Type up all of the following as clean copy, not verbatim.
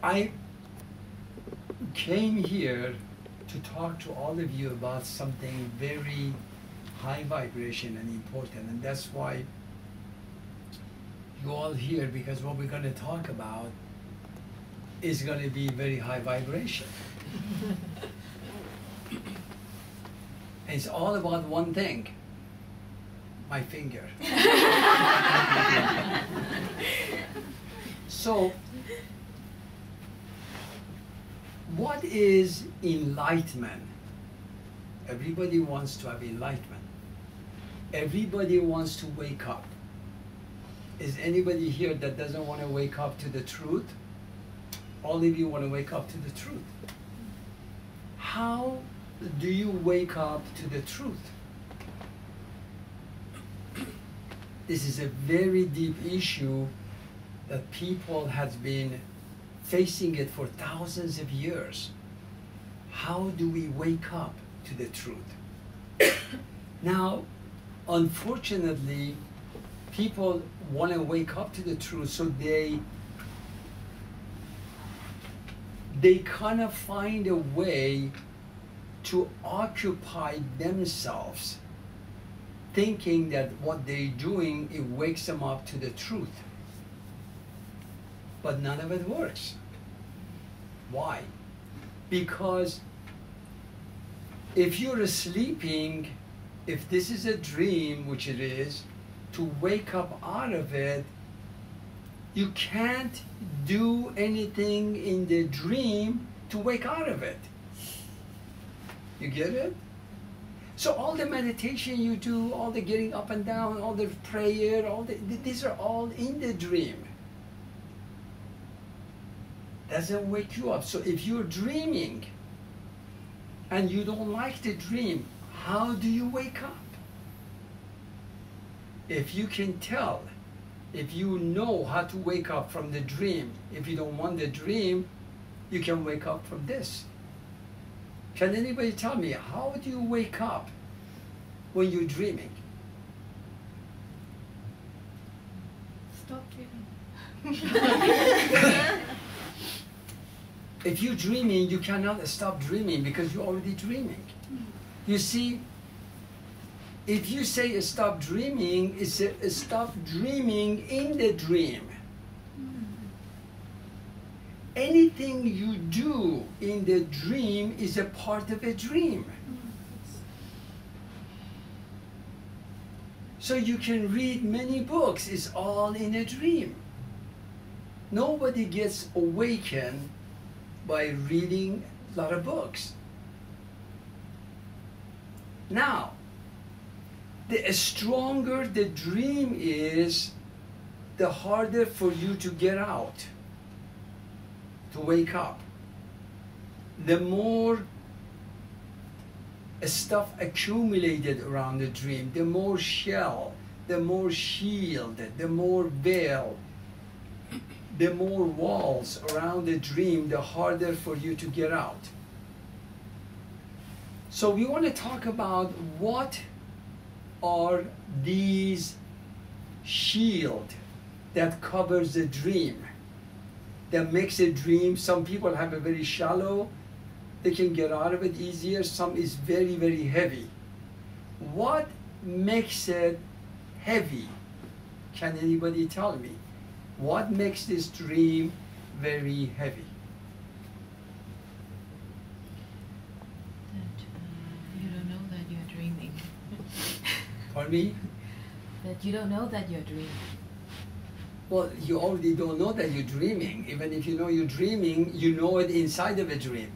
I came here to talk to all of you about something very high vibration and important, and that's why you're all here, because what we're going to talk about is going to be very high vibration. And it's all about one thing, my finger. So, what is enlightenment? Everybody wants to have enlightenment. Everybody wants to wake up. Is anybody here that doesn't want to wake up to the truth? All of you want to wake up to the truth. How do you wake up to the truth? This is a very deep issue that people have been facing it for thousands of years. How do we wake up to the truth? Now, unfortunately, people want to wake up to the truth, so they kind of find a way to occupy themselves, thinking that what they're doing, it wakes them up to the truth. But none of it works. Why? Because if you're sleeping, if this is a dream, which it is, to wake up out of it, you can't do anything in the dream to wake out of it. You get it? So all the meditation you do, all the getting up and down, all the prayer, these are all in the dream. Doesn't wake you up. So if you're dreaming and you don't like the dream, how do you wake up? If you can tell, if you know how to wake up from the dream, if you don't want the dream, you can wake up from this. Can anybody tell me, how do you wake up when you're dreaming? Stop dreaming. If you're dreaming, you cannot stop dreaming because you're already dreaming. You see, if you say stop dreaming, it's a stop dreaming in the dream. Anything you do in the dream is a part of a dream. So you can read many books, it's all in a dream. Nobody gets awakened by reading a lot of books. Now, the stronger the dream is, the harder for you to get out, to wake up. The more stuff accumulated around the dream, the more shell, the more shield, the more veil, the more walls around the dream, the harder for you to get out. So we want to talk about what are these shield that covers the dream, that makes a dream. Some people have a very shallow, they can get out of it easier. Some is very, very heavy. What makes it heavy? Can anybody tell me? What makes this dream very heavy? That you don't know that you're dreaming. Pardon me? That you don't know that you're dreaming. Well, you already don't know that you're dreaming. Even if you know you're dreaming, you know it inside of a dream.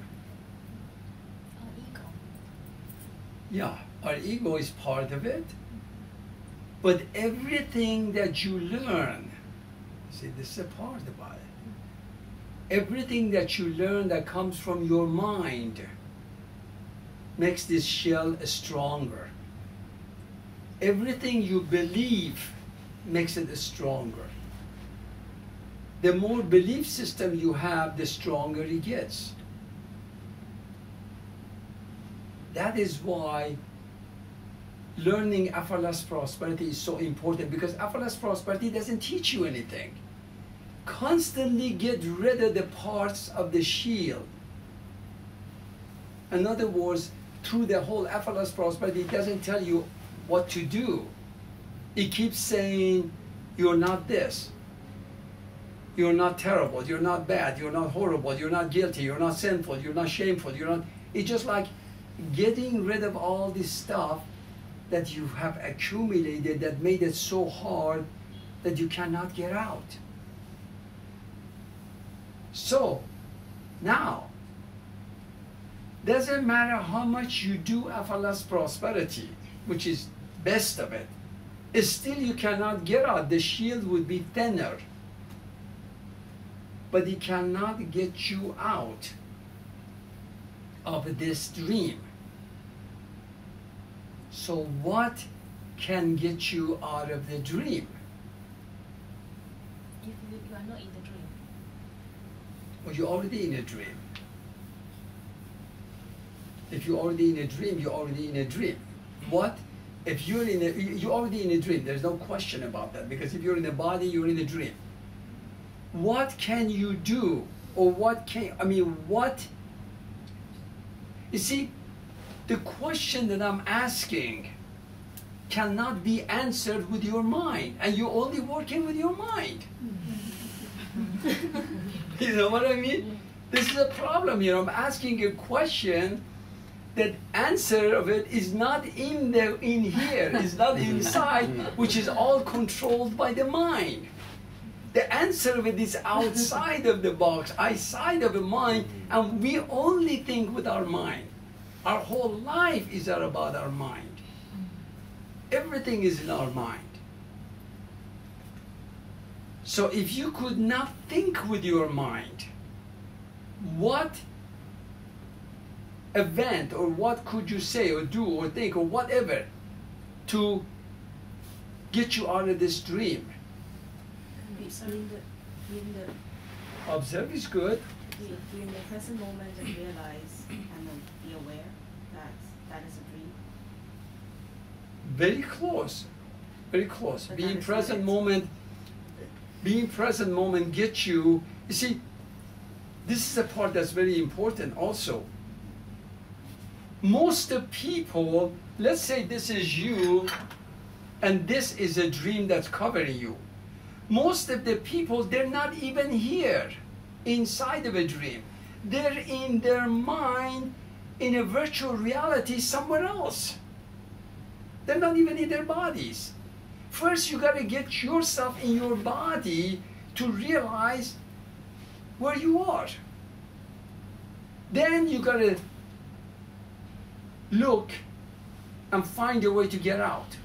Our ego. Yeah, our ego is part of it. But everything that you learn, see, this is a part about it. Everything that you learn that comes from your mind makes this shell stronger. Everything you believe makes it stronger. The more belief system you have, the stronger it gets. That is why learning effortless prosperity is so important, because effortless prosperity doesn't teach you anything. constantly get rid of the parts of the shield. In other words, through the whole effortless prosperity, it doesn't tell you what to do. It keeps saying, you're not this. You're not terrible. You're not bad. You're not horrible. You're not guilty. You're not sinful. You're not shameful. You're not. It's just like getting rid of all this stuff that you have accumulated that made it so hard that you cannot get out. So, now, doesn't matter how much you do effortless prosperity, which is best of it, still you cannot get out. The shield would be thinner, but it cannot get you out of this dream. So what can get you out of the dream? If you are not in the dream. Well, you're already in a dream. If you're already in a dream, you're already in a dream. What? If you're in a, you're already in a dream. There's no question about that, because if you're in a body, you're in a dream. What can you do, or what can, what? You see, the question that I'm asking cannot be answered with your mind, and you're only working with your mind. You know what I mean? This is a problem here. I'm asking a question, that answer of it is not in here, it's not inside, which is all controlled by the mind. The answer of it is outside of the box, outside of the mind, and we only think with our mind. Our whole life is about our mind. Everything is in our mind. So if you could not think with your mind, what event or what could you say or do or think or whatever to get you out of this dream? Observe is good. Be in the present moment and realize and then be aware that that is a dream. Very close. Very close. But Being that is present it. moment, being present moment gets you, you see, this is a part that's very important also. Most of people, let's say this is you and this is a dream that's covering you. Most of the people, they're not even here inside of a dream. They're in their mind in a virtual reality somewhere else. They're not even in their bodies. First, you got to get yourself in your body to realize where you are. Then you got to look and find a way to get out.